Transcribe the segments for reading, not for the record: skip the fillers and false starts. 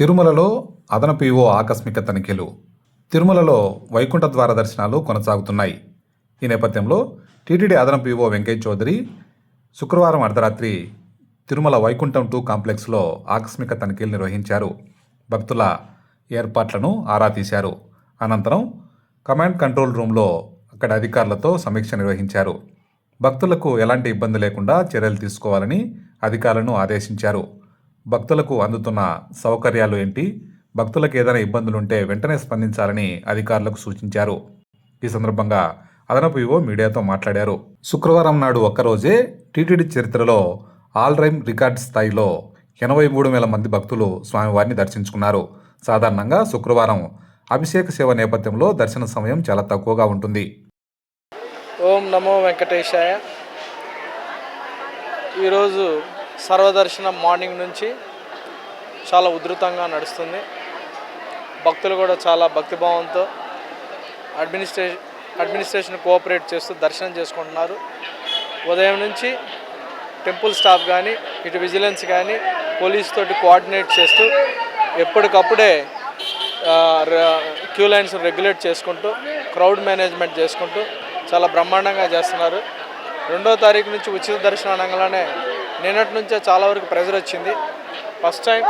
తిరుమలలో అదనపు ఈవో ఆకస్మిక తనిఖీలు. తిరుమలలో వైకుంఠ ద్వార దర్శనాలు కొనసాగుతున్నాయి. ఈ నేపథ్యంలో టీటీడీ అదనపు ఈవో వెంకయ్య చౌదరి శుక్రవారం అర్ధరాత్రి తిరుమల వైకుంఠం 2 కాంప్లెక్స్లో ఆకస్మిక తనిఖీలు నిర్వహించారు. భక్తుల ఏర్పాట్లను ఆరా తీశారు. అనంతరం కమాండ్ కంట్రోల్ రూమ్లో అక్కడి అధికారులతో సమీక్ష నిర్వహించారు. భక్తులకు ఎలాంటి ఇబ్బంది లేకుండా చర్యలు తీసుకోవాలని అధికారులను ఆదేశించారు. భక్తులకు అందుతున్న సౌకర్యాలు ఏంటి, భక్తులకు ఏదైనా ఇబ్బందులుంటే వెంటనే స్పందించాలని అధికారులకు సూచించారు. ఈ సందర్భంగా అదనపు ఈవో మీడియాతో మాట్లాడారు. శుక్రవారం నాడు ఒక్కరోజే టీటీడీ చరిత్రలో ఆల్ టైమ్ రికార్డ్ స్థాయిలో 83,000 మంది భక్తులు స్వామివారిని దర్శించుకున్నారు. సాధారణంగా శుక్రవారం అభిషేక సేవ నేపథ్యంలో దర్శన సమయం చాలా తక్కువగా ఉంటుంది. ఓం నమో వెంకటేశాయ. ఈరోజు సర్వదర్శనం మార్నింగ్ నుంచి చాలా ఉధృతంగా నడుస్తుంది. భక్తులు కూడా చాలా భక్తిభావంతో అడ్మినిస్ట్రేషన్ కోఆపరేట్ చేస్తూ దర్శనం చేసుకుంటున్నారు. ఉదయం నుంచి టెంపుల్ స్టాఫ్ కానీ ఇటు విజిలెన్స్ కానీ పోలీస్ తోటి కోఆర్డినేట్ చేస్తూ ఎప్పటికప్పుడే క్యూ లైన్స్ రెగ్యులేట్ చేసుకుంటూ క్రౌడ్ మేనేజ్మెంట్ చేసుకుంటూ చాలా బ్రహ్మాండంగా చేస్తున్నారు. 2వ తారీఖు నుంచి ఉచిత దర్శనం అనగానే నిన్నటి నుంచే చాలా వరకు ప్రెజర్ వచ్చింది. ఫస్ట్ టైం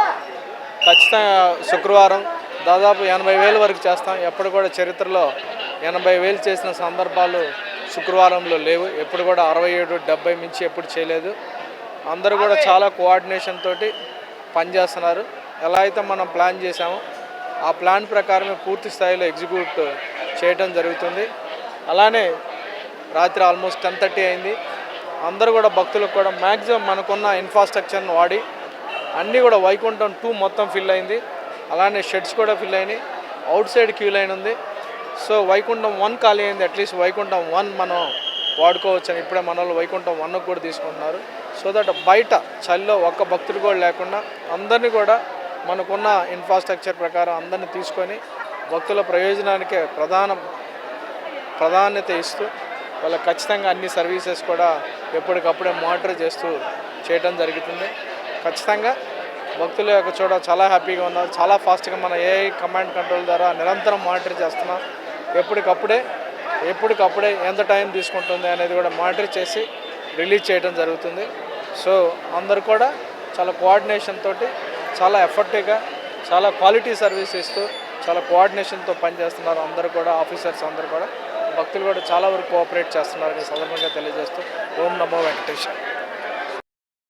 ఖచ్చితంగా శుక్రవారం దాదాపు 80,000 వరకు చేస్తాం. ఎప్పుడు కూడా చరిత్రలో 80,000 చేసిన సందర్భాలు శుక్రవారంలో లేవు. ఎప్పుడు కూడా 67-70 మించి ఎప్పుడు చేయలేదు. అందరూ కూడా చాలా కోఆర్డినేషన్ తోటి పనిచేస్తున్నారు. ఎలా అయితే మనం ప్లాన్ చేసామో ఆ ప్లాన్ ప్రకారమే పూర్తి స్థాయిలో ఎగ్జిక్యూట్ చేయటం జరుగుతుంది. అలానే రాత్రి ఆల్మోస్ట్ 10:30 అయింది. అందరూ కూడా భక్తులకు కూడా మ్యాక్సిమం మనకున్న ఇన్ఫ్రాస్ట్రక్చర్ని వాడి అన్నీ కూడా వైకుంఠం 2 మొత్తం ఫిల్ అయింది. అలానే షెడ్స్ కూడా ఫిల్ అయినాయి. అవుట్ సైడ్ క్యూ లైన్ ఉంది. సో వైకుంఠం 1 ఖాళీ అయింది. అట్లీస్ట్ వైకుంఠం 1 మనం వాడుకోవచ్చు అని ఇప్పుడే మన వాళ్ళు వైకుంఠం 1 కూడా తీసుకుంటున్నారు. సో దట్ బయట చలిలో ఒక్క భక్తుడు కూడా లేకుండా అందరినీ కూడా మనకున్న ఇన్ఫ్రాస్ట్రక్చర్ ప్రకారం అందరినీ తీసుకొని భక్తుల ప్రయోజనానికే ప్రాధాన్యత ఇస్తూ వాళ్ళకి ఖచ్చితంగా అన్ని సర్వీసెస్ కూడా ఎప్పటికప్పుడే మానిటర్ చేస్తూ చేయడం జరుగుతుంది. ఖచ్చితంగా భక్తుల యొక్క చోట చాలా హ్యాపీగా ఉన్నారు. చాలా ఫాస్ట్గా మన ఏఐ కమాండ్ కంట్రోల్ ద్వారా నిరంతరం మానిటర్ చేస్తున్నాం. ఎప్పటికప్పుడే ఎంత టైం తీసుకుంటుంది అనేది కూడా మానిటర్ చేసి రిలీజ్ చేయడం జరుగుతుంది. సో అందరూ కూడా చాలా కోఆర్డినేషన్ తోటి చాలా ఎఫర్టివ్గా చాలా క్వాలిటీ సర్వీస్ ఇస్తూ చాలా కోఆర్డినేషన్తో పనిచేస్తున్నారు. అందరూ కూడా ఆఫీసర్స్ అందరూ కూడా భక్తులు కూడా చాలా వరకు కోఆపరేట్ చేస్తున్నారు. ఈ సందర్భంగా తెలియజేస్తూ ఓం నమో వెంకటేశ్వర.